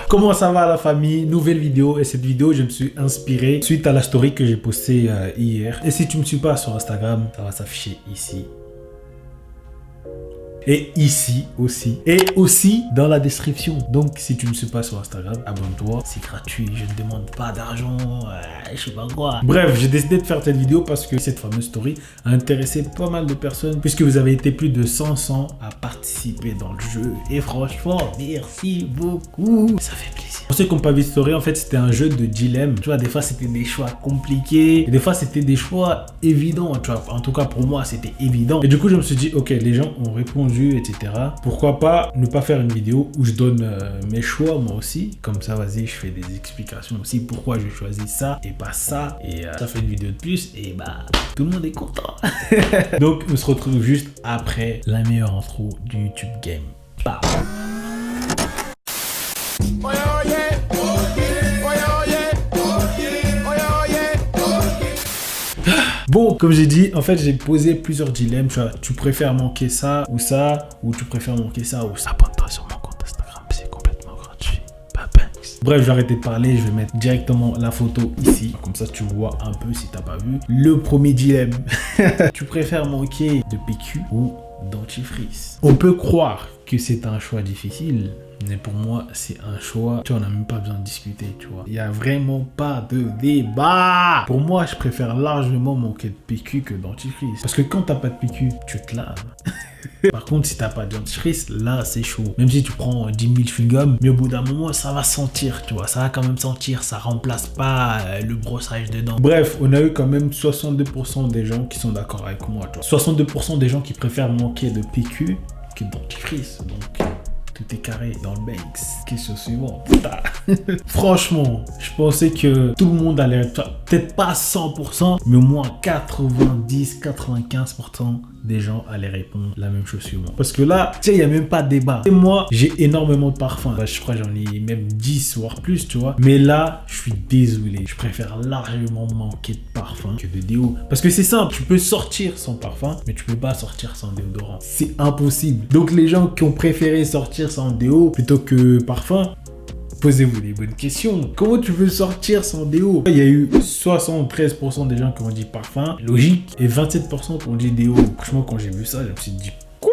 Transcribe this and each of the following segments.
Comment ça va la famille? Nouvelle vidéo, et cette vidéo je me suis inspiré suite à la story que j'ai postée hier. Et si tu me suis pas sur Instagram, ça va s'afficher ici. Et ici aussi. Et aussi dans la description. Donc si tu ne me suis pas sur Instagram, abonne-toi. C'est gratuit. Je ne demande pas d'argent. Je sais pas quoi. Bref, j'ai décidé de faire cette vidéo parce que cette fameuse story a intéressé pas mal de personnes. Puisque vous avez été plus de 500 à participer dans le jeu. Et franchement, merci beaucoup. Ça fait plaisir. Pour ceux qui n'ont pas vu story, en fait, c'était un jeu de dilemme. Tu vois, des fois, c'était des choix compliqués. Et des fois, c'était des choix évidents. Tu vois, en tout cas, pour moi, c'était évident. Et du coup, je me suis dit, ok, les gens ont répondu, etc. Pourquoi pas ne pas faire une vidéo où je donne mes choix, moi aussi. Comme ça, vas-y, je fais des explications aussi. Pourquoi je choisis ça et pas ça. Et ça fait une vidéo de plus. Et bah, tout le monde est content. Donc, on se retrouve juste après la meilleure intro du YouTube Game. Bah. Bon, comme j'ai dit, en fait, j'ai posé plusieurs dilemmes. Tu vois, tu préfères manquer ça, ou tu préfères manquer ça, ou ça. Abonne-toi sur mon compte Instagram, c'est complètement gratuit. Bref, je vais arrêter de parler, je vais mettre directement la photo ici. Comme ça, tu vois un peu si t'as pas vu. Le premier dilemme. Tu préfères manquer de PQ ou dentifrice? On peut croire que c'est un choix difficile, mais pour moi, c'est un choix. Tu vois, on n'a même pas besoin de discuter, tu vois. Il n'y a vraiment pas de débat. Pour moi, je préfère largement manquer de PQ que dentifrice. Parce que quand t'as pas de PQ, tu te laves. Par contre, si t'as pas de dentifrice, là, c'est chaud. Même si tu prends 10 000 chewing-gum, mais au bout d'un moment, ça va sentir, tu vois. Ça va quand même sentir. Ça remplace pas le brossage de dents. Bref, on a eu quand même 62% des gens qui sont d'accord avec moi, tu vois. 62% des gens qui préfèrent manquer de PQ que de dentifrice. Donc, tout est carré dans le Banks. Question suivante. Franchement, je pensais que tout le monde allait... Peut-être pas 100%, mais au moins 90-95% des gens allaient répondre la même chose suivante. Parce que là, tu sais, il n'y a même pas de débat. Et moi, j'ai énormément de parfums. Bah, je crois que j'en ai même 10 voire plus, tu vois. Mais là, je suis désolé. Je préfère largement manquer de parfum que de déo. Parce que c'est simple, tu peux sortir sans parfum, mais tu peux pas sortir sans déodorant. C'est impossible. Donc les gens qui ont préféré sortir sans déo plutôt que parfum, posez-vous les bonnes questions. Comment tu veux sortir sans déo? Il y a eu 73% des gens qui ont dit parfum, logique, et 27% qui ont dit déo. Franchement, quand j'ai vu ça, je me suis dit quoi?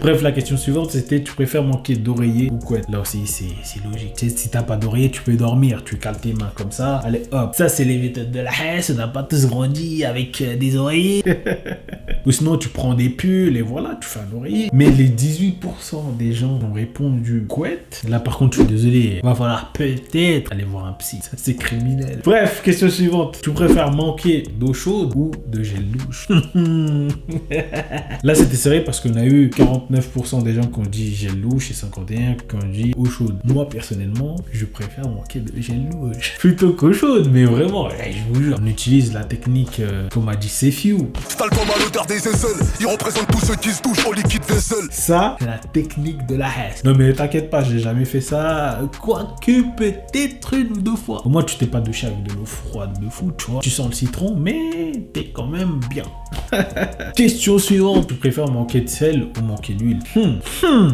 Bref, la question suivante, c'était tu préfères manquer d'oreiller ou couette? Là aussi, c'est logique. Tu sais, si t'as pas d'oreiller, tu peux dormir. Tu cales tes mains comme ça. Allez, hop. Ça, c'est les méthodes de la Hesse. On n'a pas tous grandi avec des oreillers. Ou sinon, tu prends des pulls et voilà, tu fais un oreiller. Mais les 18% des gens ont répondu couette. Là, par contre, je suis désolé. Va falloir peut-être aller voir un psy. Ça, c'est criminel. Bref, question suivante. Tu préfères manquer d'eau chaude ou de gel douche? Là, c'était serré parce qu'on a eu 49% des gens qui ont dit gel douche et 51% qui ont dit eau chaude. Moi, personnellement, je préfère manquer de gel douche plutôt qu'eau chaude. Mais vraiment, je vous jure, on utilise la technique qu'on m'a dit Sefiu. Il représente tous ceux qui se touchent au liquide vaisselle. Ça, c'est la technique de la Hesse. Non mais t'inquiète pas, j'ai jamais fait ça. Quoique peut-être une ou deux fois. Au moins, tu t'es pas douché avec de l'eau froide de fou, tu vois. Tu sens le citron, mais t'es quand même bien. Question suivante. Tu préfères manquer de sel ou manquer d'huile?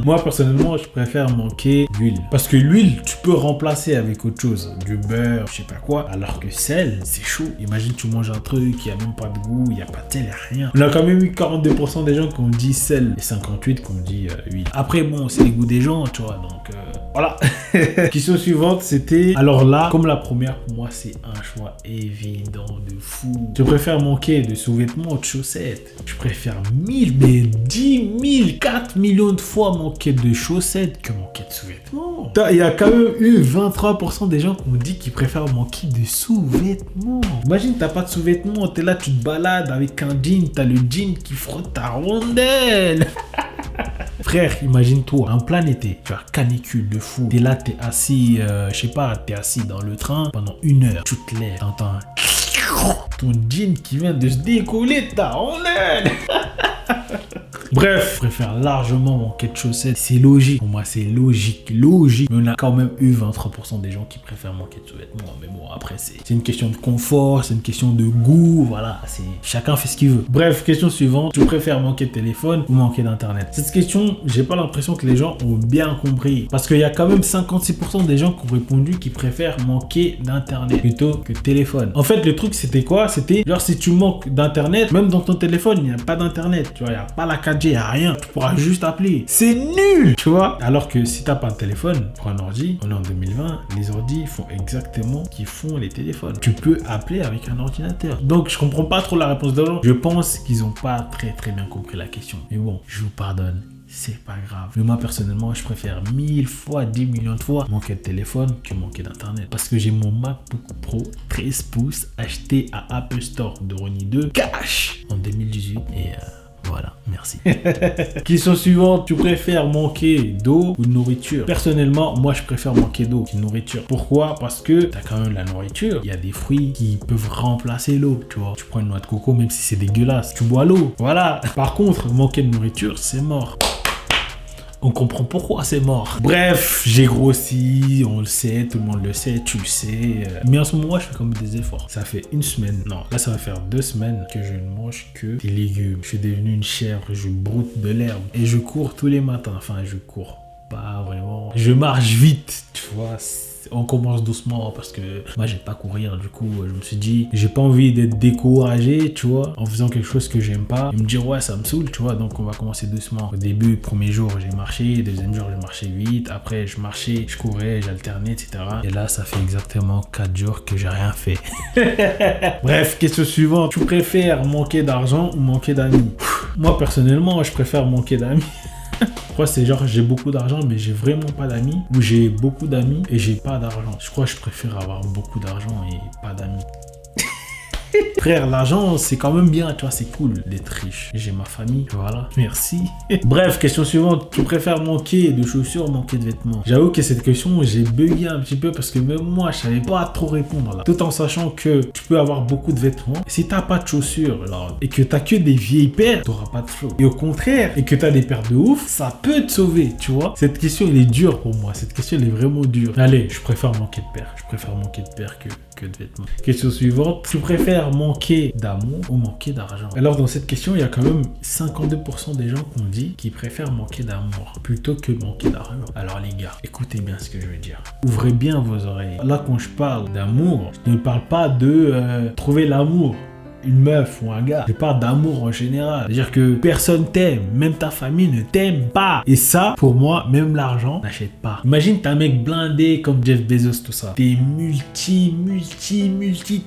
Moi, personnellement, je préfère manquer d'huile. Parce que l'huile, tu peux remplacer avec autre chose. Du beurre, je sais pas quoi. Alors que sel, c'est chaud. Imagine, tu manges un truc, il n'y a même pas de goût, il n'y a pas de sel, il n'y a rien. On a quand même eu 42% des gens qui ont dit sel et 58% qui ont dit huile. Après, bon, c'est les goûts des gens, tu vois. Donc, voilà. Question suivante, c'était... Alors là, comme la première, pour moi, c'est un choix évident de fou. Je préfère manquer de sous-vêtements ou de chaussettes. Je préfère 1000, mais 10 000, 4 millions de fois manquer de chaussettes que manquer de sous-vêtements. Il y a quand même eu 23% des gens qui ont dit qu'ils préfèrent manquer de sous-vêtements. Imagine, t'as pas de sous-vêtements, t'es là, tu te balades avec un jean, t'as le jean qui frotte ta rondelle. Frère, imagine-toi, en plein été, tu as canicule de fou. T'es là, t'es assis, je sais pas, t'es assis dans le train pendant 1 heure. Tu te lèves, t'entends ton jean qui vient de se décoller de ta rondelle. Bref, je préfère largement manquer de chaussettes. C'est logique. Pour moi, c'est logique. Logique. Mais on a quand même eu 23% des gens qui préfèrent manquer de sous-vêtements. Mais bon, après, c'est une question de confort, c'est une question de goût. Voilà, chacun fait ce qu'il veut. Bref, question suivante. Tu préfères manquer de téléphone ou manquer d'internet? Cette question, j'ai pas l'impression que les gens ont bien compris. Parce qu'il y a quand même 56% des gens qui ont répondu qui préfèrent manquer d'internet plutôt que de téléphone. En fait, le truc, c'était quoi? C'était genre, si tu manques d'internet, même dans ton téléphone, il n'y a pas d'internet. Tu vois, il n'y a pas la 4G, il n'y a rien. Tu pourras juste appeler. C'est nul, tu vois. Alors que si t'as pas de téléphone, pour un ordi, on est en 2020, les ordis font exactement ce qu'ils font les téléphones. Tu peux appeler avec un ordinateur. Donc, je comprends pas trop la réponse de gens. Je pense qu'ils ont pas très bien compris la question. Mais bon, je vous pardonne. C'est pas grave. Mais moi, personnellement, je préfère 1000 fois, 10 millions de fois manquer de téléphone que manquer d'internet. Parce que j'ai mon MacBook Pro 13 pouces acheté à Apple Store de Ronnie 2 cash en 2018 et voilà, merci. Question suivante, tu préfères manquer d'eau ou de nourriture? Personnellement, moi je préfère manquer d'eau que de nourriture. Pourquoi? Parce que t'as quand même la nourriture. Il y a des fruits qui peuvent remplacer l'eau, tu vois. Tu prends une noix de coco, même si c'est dégueulasse, tu bois l'eau. Voilà. Par contre, manquer de nourriture, c'est mort. On comprend pourquoi c'est mort. Bref, j'ai grossi, on le sait, tout le monde le sait, tu le sais. Mais en ce moment, je fais quand même des efforts. Ça fait une semaine, non, là ça va faire 2 semaines que je ne mange que des légumes. Je suis devenu une chèvre, je broute de l'herbe. Et je cours tous les matins. Enfin, je cours pas vraiment. Je marche vite, tu vois. On commence doucement parce que moi j'aime pas courir, du coup je me suis dit j'ai pas envie d'être découragé, tu vois, en faisant quelque chose que j'aime pas et me dire ouais ça me saoule, tu vois, donc on va commencer doucement. Au début, premier jour j'ai marché, deuxième jour j'ai marché vite, après je marchais, je courais, j'alternais, etc. Et là ça fait exactement 4 jours que j'ai rien fait. Bref, question suivante, tu préfères manquer d'argent ou manquer d'amis? Moi personnellement je préfère manquer d'amis. Je crois que c'est genre j'ai beaucoup d'argent mais j'ai vraiment pas d'amis, ou j'ai beaucoup d'amis et j'ai pas d'argent. Je crois que je préfère avoir beaucoup d'argent et pas d'amis. Frère, l'argent, c'est quand même bien, tu vois, c'est cool d'être riche. J'ai ma famille, voilà, merci. Bref, question suivante, tu préfères manquer de chaussures ou manquer de vêtements? J'avoue que cette question, j'ai bugué un petit peu parce que même moi, je savais pas trop répondre là. Tout en sachant que tu peux avoir beaucoup de vêtements. Si t'as pas de chaussures là, et que t'as que des vieilles paires, t'auras pas de flow. Et au contraire, et que t'as des paires de ouf, ça peut te sauver, tu vois. Cette question, elle est dure pour moi. Cette question, elle est vraiment dure. Allez, je préfère manquer de paires. Je préfère manquer de paires que de vêtements. Question suivante, tu préfères manquer d'amour ou manquer d'argent? Alors dans cette question, il y a quand même 52% des gens qui ont dit qu'ils préfèrent manquer d'amour plutôt que manquer d'argent. Alors les gars, écoutez bien ce que je veux dire. Ouvrez bien vos oreilles. Là quand je parle d'amour, je ne parle pas de trouver l'amour. Une meuf ou un gars, je parle d'amour en général. C'est-à-dire que personne t'aime, même ta famille ne t'aime pas. Et ça, pour moi, même l'argent n'achète pas. Imagine t'as un mec blindé comme Jeff Bezos, tout ça. T'es multi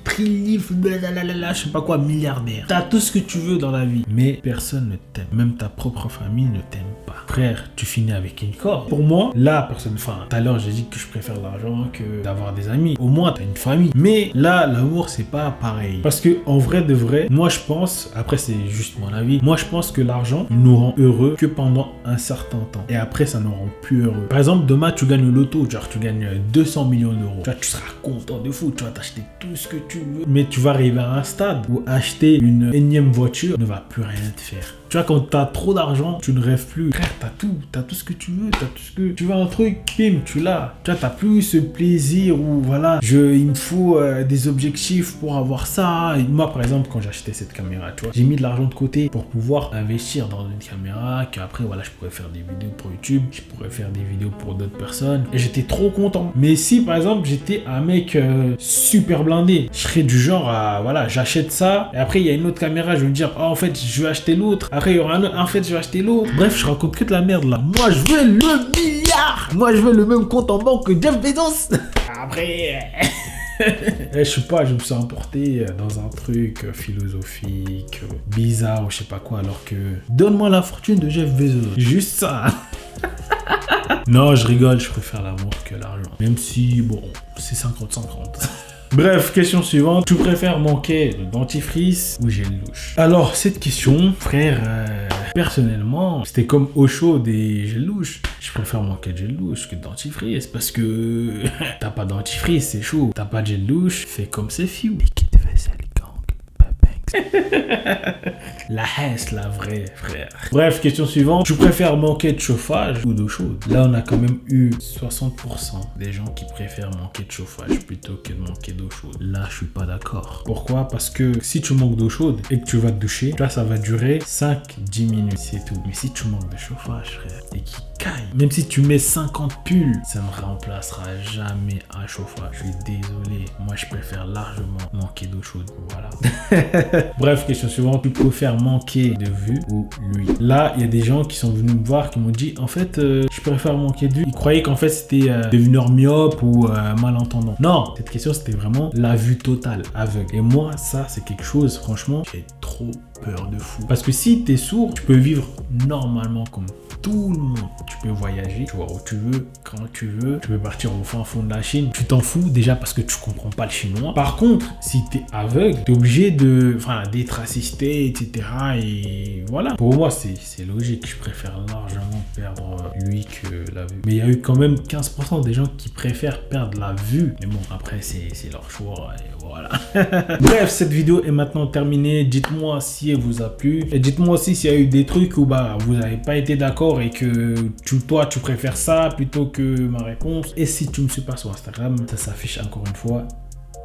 trilif, je sais pas quoi, milliardaire. T'as tout ce que tu veux dans la vie, mais personne ne t'aime. Même ta propre famille ne t'aime pas. Frère, tu finis avec une corde. Pour moi, là, personne. Enfin, tout à l'heure, j'ai dit que je préfère l'argent que d'avoir des amis. Au moins, t'as une famille. Mais là, l'amour, c'est pas pareil. Parce que en vrai de vrai, moi je pense, après c'est juste mon avis, moi je pense que l'argent nous rend heureux que pendant un certain temps. Et après ça nous rend plus heureux. Par exemple, demain tu gagnes le loto, genre tu gagnes 200 millions d'euros. Tu vois, tu seras content de fou, tu vas t'acheter tout ce que tu veux. Mais tu vas arriver à un stade où acheter une énième voiture ne va plus rien te faire. Tu vois, quand t'as trop d'argent, tu ne rêves plus. Frère, t'as tout ce que tu veux, t'as tout ce que... Tu veux un truc, bim, tu l'as. Tu vois, t'as plus ce plaisir où, voilà, il me faut des objectifs pour avoir ça. Et moi, par exemple, quand j'ai acheté cette caméra, tu vois, j'ai mis de l'argent de côté pour pouvoir investir dans une caméra, qu'après, voilà, je pourrais faire des vidéos pour YouTube, je pourrais faire des vidéos pour d'autres personnes. Et j'étais trop content. Mais si, par exemple, j'étais un mec super blindé, je serais du genre à, voilà, j'achète ça, et après, il y a une autre caméra, je vais me dire, oh, en fait, je vais acheter l'autre. Après, il y aura un autre, en fait, je vais acheter l'autre. Bref, je raconte que de la merde, là. Moi, je veux le milliard. Moi, je veux le même compte en banque que Jeff Bezos. Après... je sais pas, je me suis emporté dans un truc philosophique, bizarre ou je sais pas quoi, alors que donne-moi la fortune de Jeff Bezos. Juste ça. Non, je rigole, je préfère l'amour que l'argent. Même si, bon, c'est 50-50. Bref, question suivante. Tu préfères manquer de dentifrice ou gel douche? Alors, cette question, frère, personnellement, c'était comme au chaud des gel douche. Je préfère manquer de gel douche que de dentifrice parce que t'as pas de dentifrice, c'est chaud. T'as pas de gel douche, fais comme c'est fiu. Liquide vaisselle gang, bang. La Hesse, la vraie, frère. Bref, question suivante. Tu préfères manquer de chauffage ou d'eau chaude? Là, on a quand même eu 60% des gens qui préfèrent manquer de chauffage plutôt que de manquer d'eau chaude. Là, je suis pas d'accord. Pourquoi? Parce que si tu manques d'eau chaude et que tu vas te doucher, là, ça va durer 5-10 minutes, c'est tout. Mais si tu manques de chauffage, frère, et qui caille, même si tu mets 50 pulls, ça ne remplacera jamais un chauffage. Je suis désolé. Moi, je préfère largement manquer d'eau chaude. Voilà. Bref, question suivante. Tu préfères manquer de vue ou lui? Là, il y a des gens qui sont venus me voir qui m'ont dit en fait, je préfère manquer de vue. Ils croyaient qu'en fait, c'était devenir myope ou malentendant. Non, cette question, c'était vraiment la vue totale, aveugle. Et moi, ça, c'est quelque chose, franchement, j'ai trop peur de fou. Parce que si t'es sourd, tu peux vivre normalement comme tout le monde. Tu peux voyager, tu vois où tu veux, quand tu veux. Tu peux partir au fin fond de la Chine. Tu t'en fous déjà parce que tu comprends pas le chinois. Par contre, si t'es aveugle, t'es obligé d'être assisté, etc. Et voilà. Pour moi, c'est logique. Je préfère largement perdre lui que la vue. Mais il y a eu quand même 15% des gens qui préfèrent perdre la vue. Mais bon, après, c'est leur choix. Et voilà. Bref, cette vidéo est maintenant terminée. Dites-moi si elle vous a plu. Et dites-moi aussi s'il y a eu des trucs où vous n'avez pas été d'accord et que toi, tu préfères ça plutôt que ma réponse. Et si tu me suis pas sur Instagram, ça s'affiche encore une fois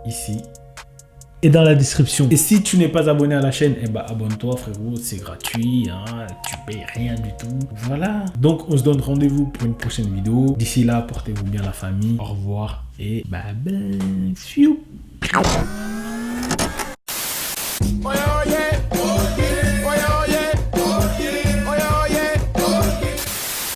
ici et dans la description. Et si tu n'es pas abonné à la chaîne, abonne-toi frérot, c'est gratuit, hein, tu payes rien du tout. Voilà. Donc on se donne rendez-vous pour une prochaine vidéo. D'ici là, portez-vous bien la famille. Au revoir et bye bye.